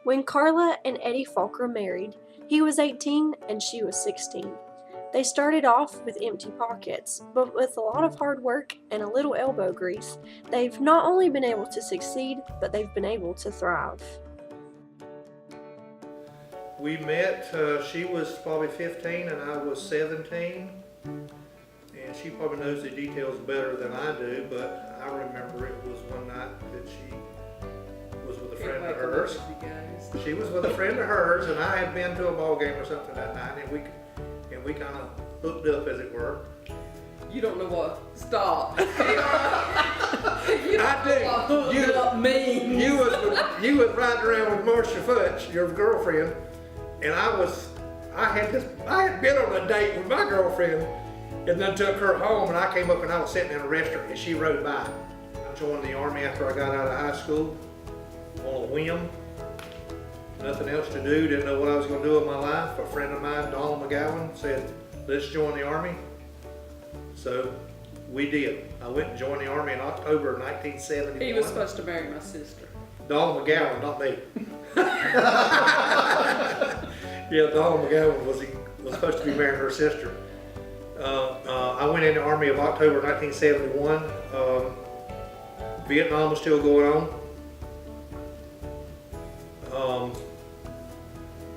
When Carla and Eddie Folker married, he was 18 and she was 16. They started off with empty pockets, but with a lot of hard work and a little elbow grease, they've not only been able to succeed, but they've been able to thrive. We met, she was probably 15 and I was 17. And she probably knows the details better than I do, but I remember it was one night that she was with a friend of hers. She was with a friend of hers, and I had been to a ball game or something that night, and we kind of hooked up, as it were. You don't know what stop. I do. You was riding around with Marcia Futch, your girlfriend, and I had been on a date with my girlfriend, and then took her home, and I came up and I was sitting in a restaurant, and she rode by. I joined the Army after I got out of high school on a whim. Nothing else to do, didn't know what I was going to do with my life. A friend of mine, Donald McGowan, said, let's join the Army. So we did. I went and joined the Army in October of 1971. He was supposed to marry my sister. Donald McGowan, not me. Yeah, Donald McGowan was supposed to be marrying her sister. I went in the Army of October 1971. Vietnam was still going on.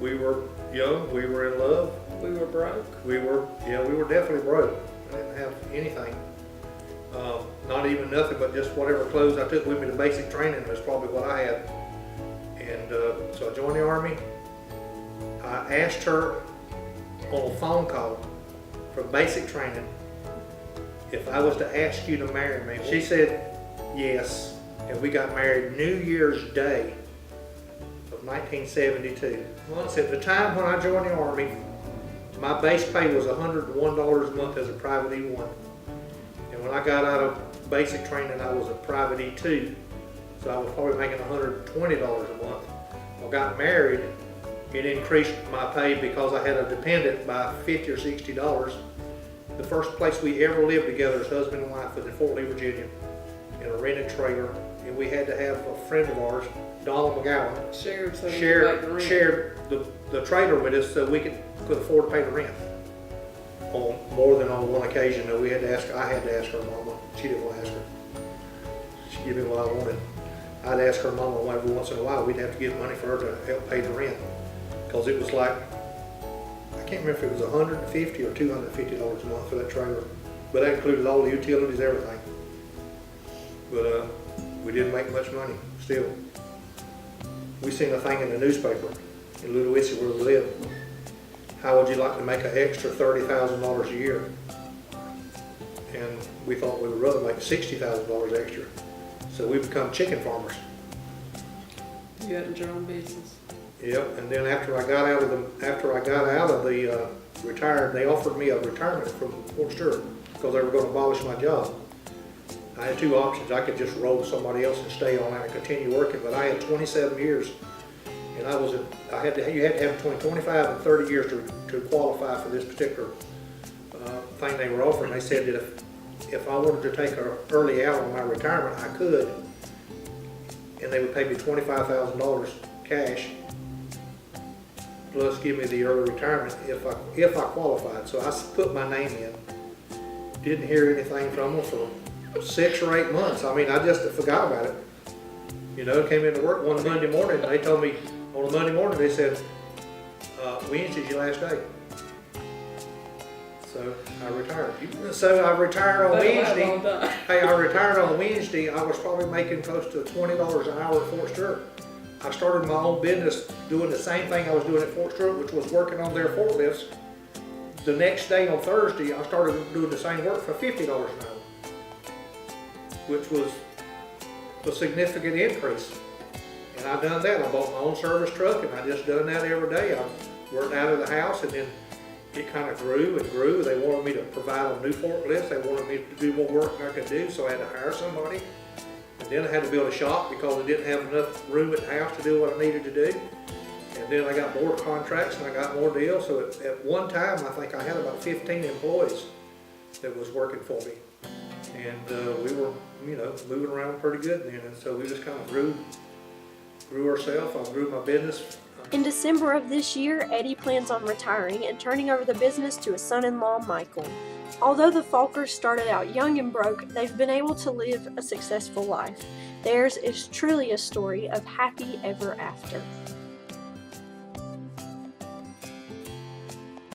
We were young, we were in love. We were broke. We were definitely broke. I didn't have anything. Not even nothing but just whatever clothes I took with me to basic training was probably what I had. And so I joined the Army. I asked her on a phone call for basic training if I was to ask you to marry me. She said yes, and we got married New Year's Day of 1972. Once at the time when I joined the Army, my base pay was $101 a month as a private E1. And when I got out of basic training, I was a private E2. So I was probably making $120 a month. When I got married, it increased my pay because I had a dependent by $50 or $60. The first place we ever lived together as husband and wife was in Fort Lee, Virginia, in a rented trailer. And we had to have a friend of ours, Donald McGowan, shared the trailer with us so we could afford to pay the rent. On more than on one occasion, though, I had to ask her mama. She didn't want to ask her. She gave me what I wanted. I'd ask her mama every once in a while. We'd have to get money for her to help pay the rent. Because it was like, I can't remember if it was $150 or $250 a month for that trailer. But that included all the utilities, everything. But we didn't make much money still. We seen a thing in the newspaper in Little Issy where we live. How would you like to make an extra $30,000 a year? And we thought we would rather make $60,000 extra. So we become chicken farmers. You had your own business. Yep, and then after I got out of the retired, they offered me a retirement from Fort Stewart because they were going to abolish my job. I had two options. I could just roll with somebody else and stay on there and continue working, but I had 27 years, and you had to have between 25 and 30 years to qualify for this particular thing they were offering. They said that if I wanted to take an early out on my retirement, I could, and they would pay me $25,000 cash plus give me the early retirement if I qualified. So I put my name in. Didn't hear anything from them for 6 or 8 months. I mean, I just forgot about it. You know, came into work one Monday morning, and they told me on a Monday morning, they said, Wednesday's your last day. So I retired. So I retired on Wednesday. Hey, I retired on Wednesday. I was probably making close to $20 an hour at Fort Stewart. I started my own business doing the same thing I was doing at Fort Stewart, which was working on their forklifts. The next day on Thursday, I started doing the same work for $50 an hour, which was a significant increase. And I done that. I bought my own service truck, and I just done that every day. I worked out of the house, and then it kind of grew and grew. They wanted me to provide them new forklifts. They wanted me to do more work than I could do, so I had to hire somebody. And then I had to build a shop because I didn't have enough room at the house to do what I needed to do. And then I got more contracts and I got more deals. So at one time, I think I had about 15 employees that was working for me. And we were, moving around pretty good then. And so we just kind of grew grew herself. I grew my business. In December of this year, Eddie plans on retiring and turning over the business to his son-in-law, Michael. Although the Folkers started out young and broke, they've been able to live a successful life. Theirs is truly a story of happy ever after.